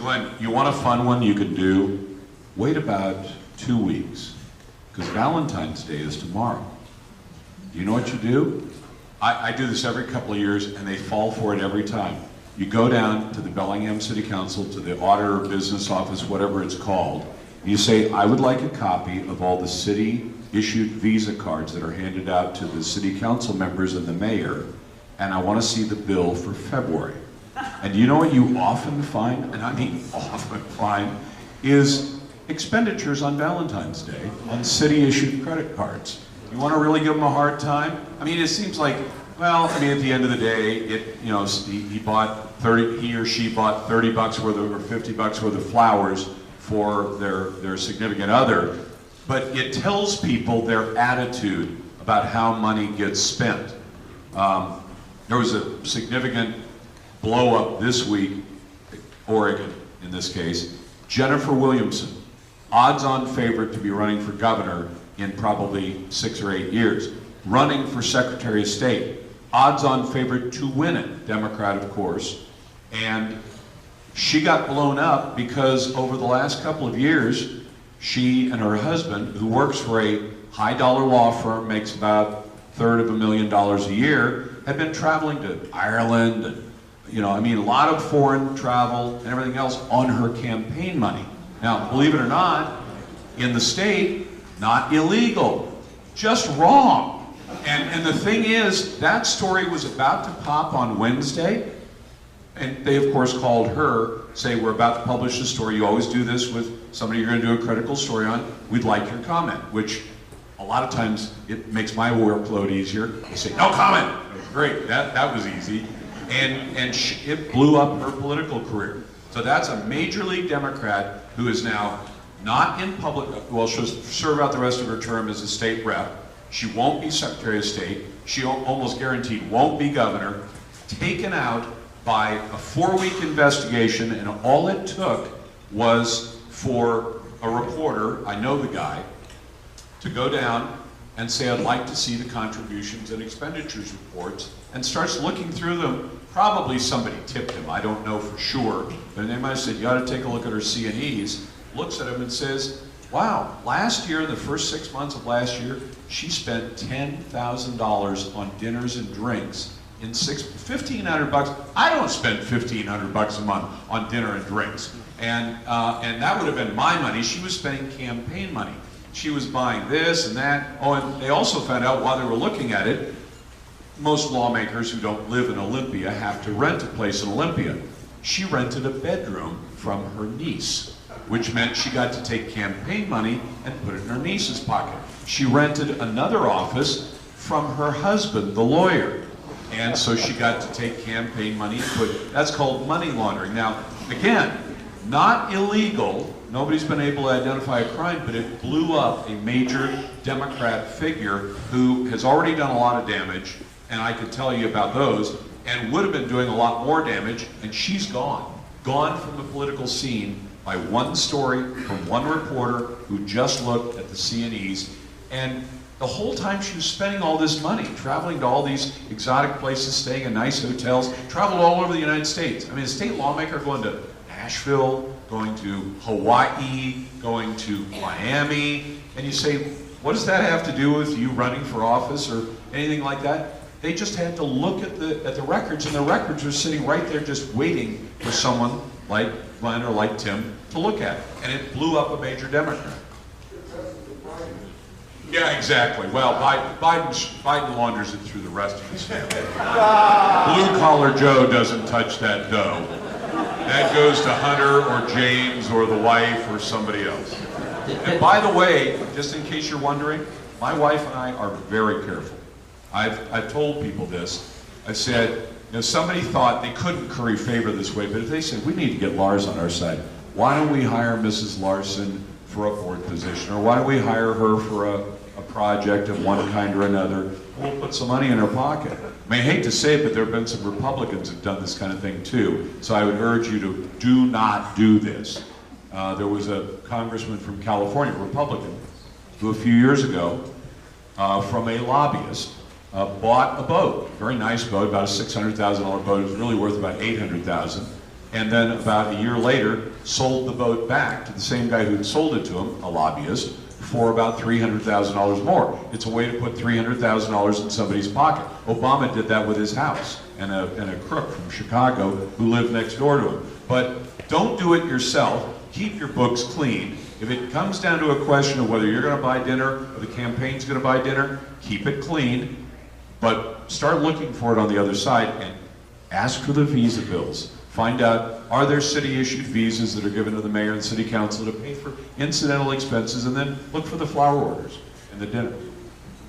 Glenn, you want a fun one you can do? Wait about 2 weeks, because Valentine's Day is tomorrow. You know what you do? I do this every couple of years, and they fall for it every time. You go down to the Bellingham City Council, to the auditor business office, whatever it's called, and you say, I would like a copy of all the city-issued Visa cards that are handed out to the city council members and the mayor, and I want to see the bill for February. And you know what you often find, and I mean often find, is expenditures on Valentine's Day on city-issued credit cards. You want to really give them a hard time? I mean, it seems like, well, I mean, at the end of the day, he or she bought $30 worth of, or $50 worth of flowers for their significant other, but it tells people their attitude about how money gets spent. There was a significant blow up this week, Oregon in this case. Jennifer Williamson, odds-on favorite to be running for governor in probably 6 or 8 years. Running for Secretary of State, odds-on favorite to win it, Democrat of course, and she got blown up because over the last couple of years, she and her husband, who works for a high-dollar law firm, makes about $250,000 a year, had been traveling to Ireland, and, you know, I mean, a lot of foreign travel and everything else on her campaign money. Now, believe it or not, in the state, not illegal, just wrong. And the thing is, that story was about to pop on Wednesday, and they of course called her, say, we're about to publish a story. You always do this with somebody you're going to do a critical story on. We'd like your comment, which a lot of times it makes my workload easier. They say, no comment. Great, that was easy. And it blew up her political career. So that's a major league Democrat who is now not in public, well, she'll serve out the rest of her term as a state rep. She won't be Secretary of State. She almost guaranteed won't be governor. Taken out by a 4-week investigation, and all it took was for a reporter, I know the guy, to go down and say, I'd like to see the contributions and expenditures reports, and starts looking through them. Probably somebody tipped him, I don't know for sure, but they might have said, you ought to take a look at her C&Es, looks at him and says, wow, last year, the first 6 months of last year, she spent $10,000 on dinners and drinks. In $1,500, I don't spend $1,500 a month on dinner and drinks. And that would have been my money. She was spending campaign money. She was buying this and that. Oh, and they also found out while they were looking at it, most lawmakers who don't live in Olympia have to rent a place in Olympia. She rented a bedroom from her niece, which meant she got to take campaign money and put it in her niece's pocket. She rented another office from her husband, the lawyer. And so she got to take campaign money and put, that's called money laundering. Now, again, not illegal, nobody's been able to identify a crime, but it blew up a major Democrat figure who has already done a lot of damage, and I could tell you about those, and would have been doing a lot more damage, and she's gone from the political scene by one story from one reporter who just looked at the C&Es, and the whole time she was spending all this money, traveling to all these exotic places, staying in nice hotels, traveled all over the United States. I mean, a state lawmaker going to Nashville, going to Hawaii, going to Miami, and you say, what does that have to do with you running for office or anything like that? They just had to look at the records, and the records were sitting right there just waiting for someone like Glenn or like Tim to look at it. And it blew up a major Democrat. Yeah, exactly. Well, Biden launders it through the rest of his family. Blue-collar Joe doesn't touch that dough. That goes to Hunter or James or the wife or somebody else. And by the way, just in case you're wondering, my wife and I are very careful. I've told people this. I said, you know, somebody thought they couldn't curry favor this way, but if they said, we need to get Lars on our side, why don't we hire Mrs. Larson for a board position? Or why don't we hire her for a project of one kind or another? We'll put some money in her pocket. I mean, I hate to say it, but there have been some Republicans who've done this kind of thing too. So I would urge you to do not do this. There was a congressman from California, Republican, who a few years ago, from a lobbyist, bought a boat, very nice boat, about a $600,000 boat. It was really worth about $800,000. and then about a year later sold the boat back to the same guy who had sold it to him, a lobbyist, for about $300,000 more. It's a way to put $300,000 in somebody's pocket. Obama did that with his house, and a crook from Chicago who lived next door to him. But don't do it yourself. Keep your books clean. If it comes down to a question of whether you're going to buy dinner or the campaign's going to buy dinner, keep it clean, but start looking for it on the other side and ask for the visa bills. Find out, are there city-issued visas that are given to the mayor and city council to pay for incidental expenses, and then look for the flower orders and the dinner.